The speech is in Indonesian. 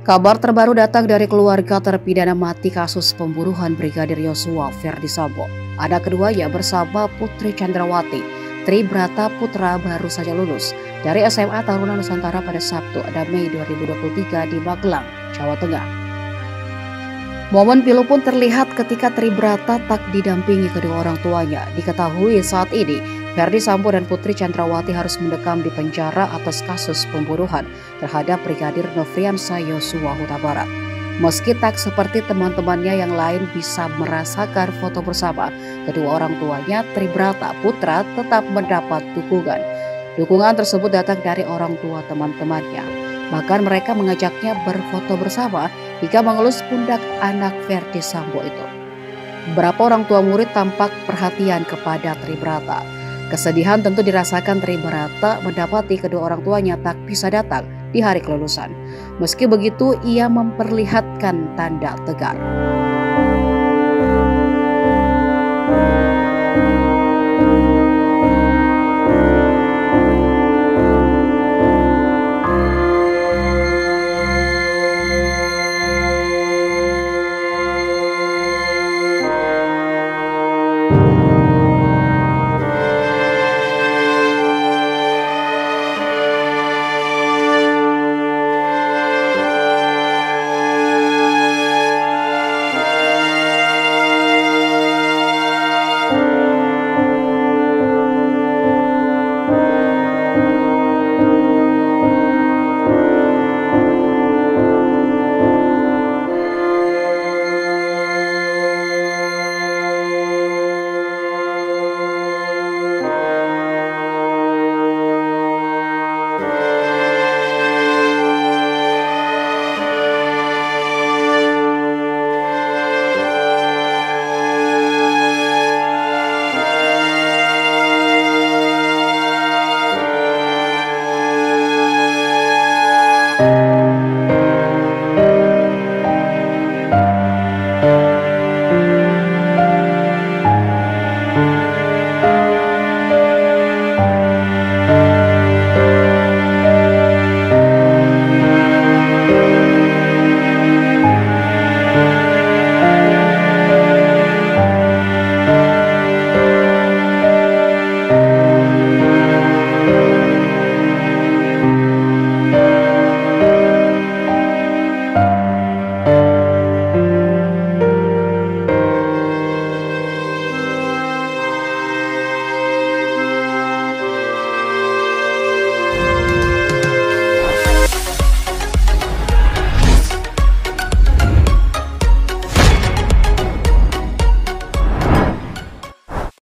Kabar terbaru datang dari keluarga terpidana mati kasus pembunuhan Brigadir Yosua Ferdi Sambo. Anak keduanya bersama Putri Chandrawati, Tribrata Putra baru saja lulus dari SMA Taruna Nusantara pada Sabtu 6 Mei 2023 di Magelang, Jawa Tengah. Momen pilu pun terlihat ketika Tribrata tak didampingi kedua orang tuanya. Diketahui saat ini Ferdi Sambo dan Putri Chandrawati harus mendekam di penjara atas kasus pembunuhan terhadap Brigadir Nofriansah Yosua Huta Barat. Meski tak seperti teman-temannya yang lain bisa merasakan foto bersama, kedua orang tuanya Tribrata Putra tetap mendapat dukungan. Dukungan tersebut datang dari orang tua teman-temannya. Bahkan mereka mengajaknya berfoto bersama hingga mengelus pundak anak Ferdi Sambo itu. Beberapa orang tua murid tampak perhatian kepada Tribrata. Kesedihan tentu dirasakan Tribrata mendapati kedua orang tuanya tak bisa datang di hari kelulusan. Meski begitu, ia memperlihatkan tanda tegar.